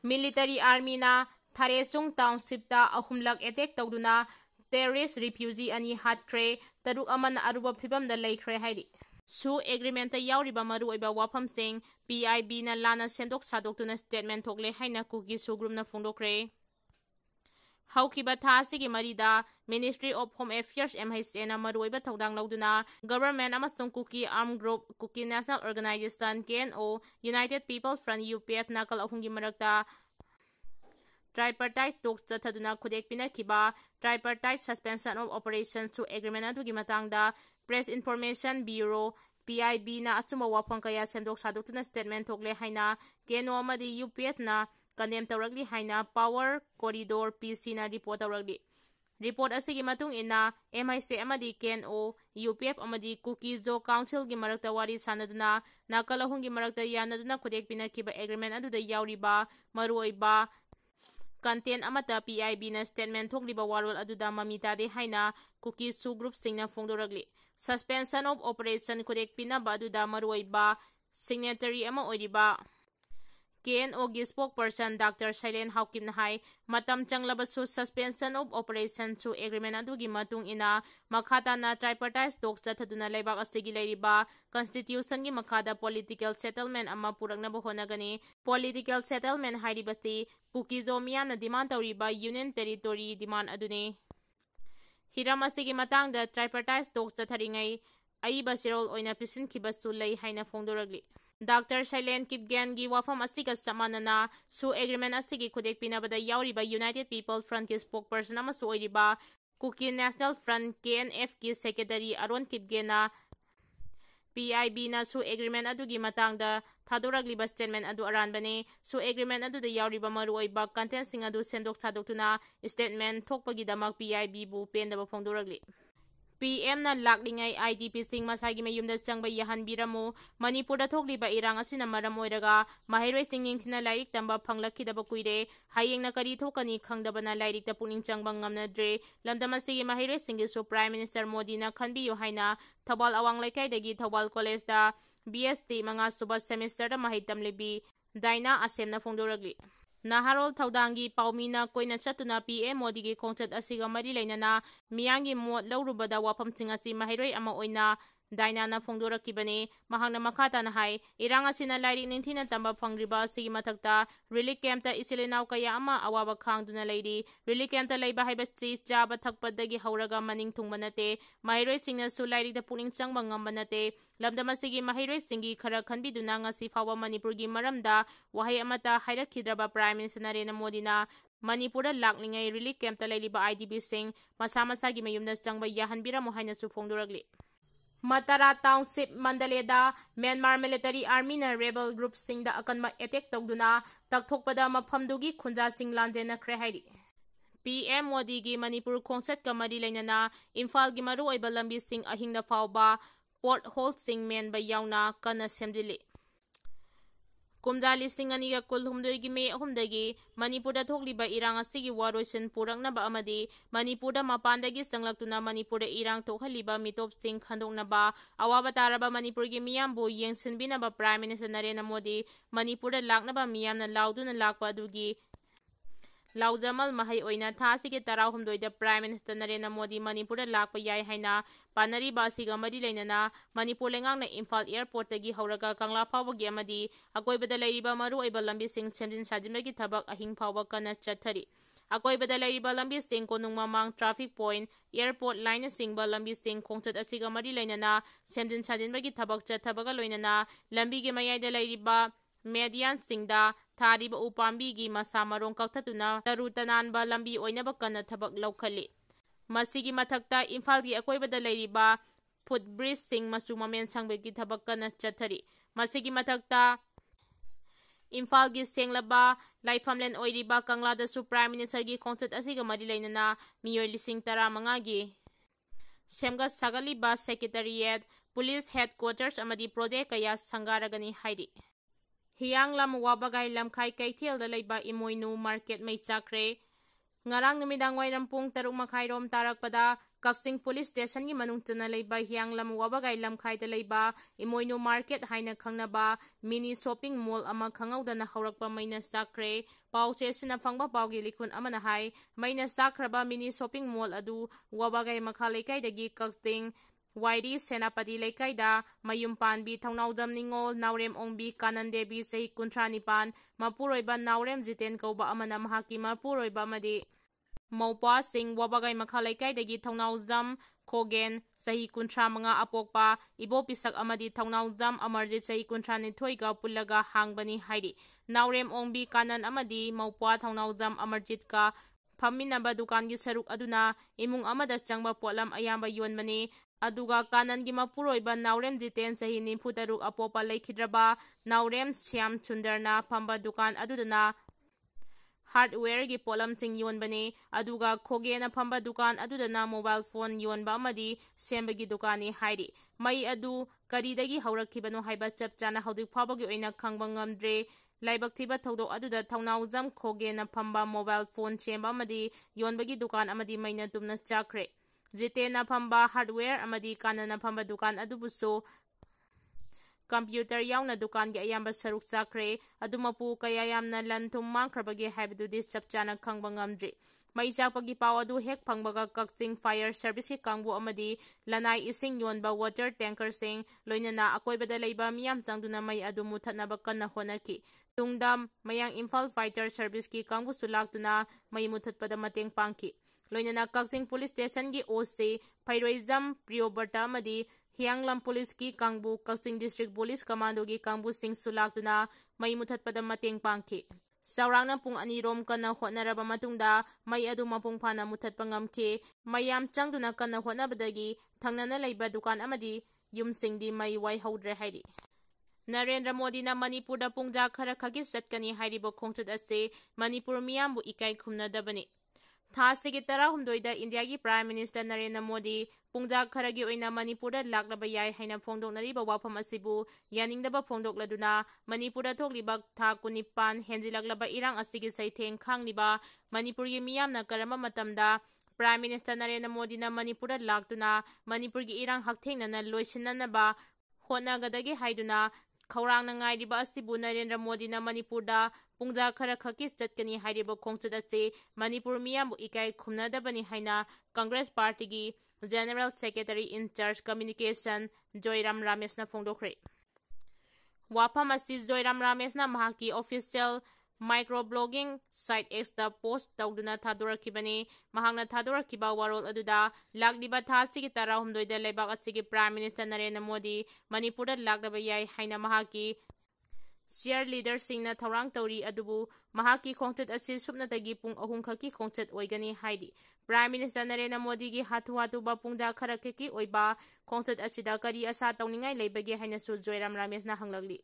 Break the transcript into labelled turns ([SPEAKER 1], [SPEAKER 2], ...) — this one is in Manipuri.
[SPEAKER 1] Military Army na Tharesung Township ta ahumlak attack tawduna terrorist refugee ani Hatkhre taruk amana aruba phibam da laikhre haidi. Su agreement ta yauriba maru oiba wafam sing PIB na lana sendok sadoktuna statement thokle haina Kuki Soo group na phongdokre. Haukiba tha sigi marida Ministry of Home Affairs MHA na maruiba tawdang lauduna government amasung Kuki Armed Group Kuki National Organization KNO United People's Front UPF nakal ahungi marakta tripartite talks chathaduna khudek pinakiba tripartite suspension of operations to agreement adugi matangda Press Information Bureau PIB na asuma wafang kaya sendok sadoktuna statement thokle haina KNO amadi UPF na condemn tawragli haina Power Corridor PC na report tawragli. Report asigi matung ina MIC amadi KNO UPF amadi Kuki Soo Council gi marakta wari sanaduna nakalahung gi marakta yanaduna khudek pinakiba agreement aduda yauriba maruoiba content amata PIB na statement thokliba warol aduda mamita de haina Kuki Soo group singna phongdoragli. Suspension of operation khudek pinaba aduda maruoiba signatory ama oiriba KNO gi spokesperson Dr. Silent Haukim na hai matam changlabasu suspension of operation to agreement adugi matung ina makhata na tripartite talks chathaduna leibak asigi leiriba constitution gi makhada political settlement ama purakna bohonagani. Political settlement hairibasi Kuki Soo miyamna demand tawriba union territory demand adune. Hiram asigi matangda tripartite talks chatharingai aiba sirol oina pisin kibasu lei haina phongdoragli. Dr. Silent Kipgen gi wafam asiga samanana Soo agreement asigi khudek pinabada yauriba United People Front ki spokesperson amasu oiriba Kuki National Front KNF ki secretary Aron Kipgena PIB na Soo agreement adugi matangda thadoragli statement adu aranbane Soo agreement adu da yauriba maruoiba content sing adu sendok sadoktuna statement thokpagi damak PIB bu pendaba phongdoragli. PM na laklingai IDP sing masagi mayumda changba yahan biramu Manipur da thokliba irang asina maram oiraga mahairoi sing ningthina lairik tamba phanglakidaba kuire hayeng na kari thokani khangdabana lairik ta puning changbang ngamnadre lamdamasigi mahairoi singi su Prime Minister Modi na khanbiyo haina Thawal awang laikai dagi Thawal College da BSc manga suba semester da mahai tamlebi Daina asemna phongdoragli. Naharol Thawdangi Paumina koina chatuna PM Modi gi khongchat asiga mari leinana miyangi mot laurubada wafam singasi mahairoi ama oina Daina na phongdorakibane mahangna makhata na hai irang asina lairik ningthina tamba phangriba sigi mathakta relief camp ta isilenau kaya ama awaba khangduna leiri relief camp ta leiba haibasi chaba thakpadagi hauraga maning thungbanate mahairoi singna su lairik da puning changba ngambanate lamdamasigi mahairoi singi khara khanbiduna ngasi fawa Manipur gi maramda wahai amata hairakhidraba Prime Minister Narendra Modi na Manipur laklingai relief camp ta leiriba IDP sing masa masagi mayumna changba yahanbiramu haina su phongdoragli. Matara Township Mandaleda Myanmar Military Army na rebel group sing da akanma attack tawduna takthokpada mafamdugi khunja sing Lanjennakhre hairi. PM Modi gi Manipur khongchat kamari leinana Imphal gi maru oiba lambi sing ahingda fawba port hole sing menba yauna kana semdili. Kumjali singaniga kulhumdoi gi me ahumdagi Manipur da thokliba irang asigi waroisin puraknaba amadi Manipur da mapandagi sanglaktuna Manipur da irang thokhaliba mitop sing khandoknaba awaba taraba Manipur gi miyambu yengsinbinaba Prime Minister Narendra Modi Manipur da laknaba miyamna lauduna lakpa adugi Laujamal mahai oina thasigi tarahumdoi da Prime Minister Narendra Modi Manipur da lakpa yai haina panari basiga mari leinana Manipur lengangna Imphal airport tagi hauraga Kangla phawagi amadi akoibada leiriba maru oiba lambi sing semjin sajimagi thabak ahing phawba kana chathari akoibada leiriba lambi sing konung mamang traffic point airport line singba lambi sing khongchat asiga mari leinana semjin sajinbagi thabak chathabaga loinana lambi gi mayaida leiriba Median singda thariba upambi gi masa marong kaktatuna taru tananba lambi oinaba kana thabak laukhali. Masigi mathakta Imphal gi akoibada leiriba footbridge sing masu mamen sangbegi thabak kana chathari. Masigi mathakta Imphal gi senglaba laifamlen oiriba Kangla da su Prime Minister gi khongchat asiga mari leinana miyoi lising tara mangagi semga sagaliba secretariat police headquarters amadi project kaya sangaragani hairi. Hiyang lam wabagai lam kai kaitel da leiba imoinu market mai chakre Ngarang numidang wairam pung 6:30 tarakpada Kaksing Police Station gi manungtana leiba Hianglam Wabagay Lamkhaida leiba Imoinu Market haina khangnaba mini shopping mall ama khangaudana haurakpa maina sakre pauche sina phangba paugi likun amana hai maina sakraba mini shopping mall adu Wabagay makha leikaidagi Kaksing Wairi Senapati Lekaida, Mayumpan bi Thongnaudam Ningol, Naurem Ongbi, Kanandebi, Sahi Kuntranipan, Mapuroiba Naurem Jiten Kauba Amana Mahaki Mapuroiba Madi, Maupa Sing, Wabagay Makalekaidagi, Thongnauzam, Kogen, Sahi Kuntramanga Apokpa, Ibo Pisak Amadi, Thongnauzam, Amarjit Sahi Kuntrani Toiga, Pulaga, Hangbani Haidi, Naurem Ongbi, Kanan Amadi, Maupa, Thongnauzam, Amarjitka, Paminaba Dukangi Saruk Aduna, Imung Amada Changba Polam Ayamba Yonmani, Aduga kanan gi mapuroiba Naurem Jiten sahi 94 apopa leikhidraba Naurem Syam Chundarna pamba dukan adudana hardware gi polam ting yonbani aduga khogena pamba dukan adudana mobile phone yonba amadi sembagi dukani hairi mai adu karidagi haurakhibano haiba chapchana haudik phawagi oina khangba ngamdre laibak thiba thodok aduda Thongnauzam khogena pamba mobile phone semba amadi yonbagi dukan amadi maina tumna chakre Jitena Pamba hardware amadi kanana pamba dukan adubuso computer yauna dukan gi ayamba saruk chakre adumapu kaya yamna lanthum mangkrabagi haibdu dis chapchana khangba ngamdri mai chapagi paw adu hek phangbaga Kaksing fire service kangbu amadi lanai ising yonba water tanker sing loinana akoibada leiba miyam changduna mai adu muthatnaba kanna honaki tungdam mayang Imphal fighter service ki kangbu sulaktuna mai muthatpada mateng pangki Loinana Kaksing Police Station gi OC Phairoizam Priyobata Madi Hianglam Police ki Kangbu Kaksing District Police Commando gi Kangbu Sing Sulaktuna mai muthatpada mateng pangki Saurangna pung anirom kana hotnaraba matungda mai adu mapung phana muthatpa ngamki mayam changduna kana hotnabadagi thangnana leiba dukan amadi yumsingdi mai wai haudre hairi Narendra Modi na Manipurda pungja khara khagi satkani hairibo khongchut ase Manipur miyambu ikai khumnadabani Thasigi 18 India ki Prime Minister Narendra Modi pungja kharagi oina Manipurda laklaba yai haina phongdoknariba wafam asibu yaningdaba phongdokladuna Manipurda thokliba tha 19 henjilaklaba irang asigi saitheng khangniba Manipurgi miyamna karama matamda Prime Minister Narendra Modi na Manipurda laktuna Manipurgi irang hakthengna loisinanaba hotnagadagi haiduna Khaurangna ngairiba asibu Narendra Modi na Manipurda pungja khara khakis chatkani hairiba khongchut ase Manipur miyambu ikai khumnadabani haina Congress Party gi General Secretary in Charge Communication Joyram Ramesh na phongdokhre Wafam asi Joyram Ramesh na mahaki official microblogging site X da post tawduna thadorakibani mahangna thadorakiba warol aduda lagliba thasigi 19 da lebak achigi Prime Minister Narendra Modi Manipurda laglaba yai haina mahaki Share leader singna thorang tauri adubu mahaki khongchut achi supnatagi pung ahum khaki khongchut oigani haidi Prime Minister Narendra Modi gi hatu ba pungda kharakeki oiba khongchut achida kari asa tawningai leibagi haina su Joyram Ramesh na hanglagli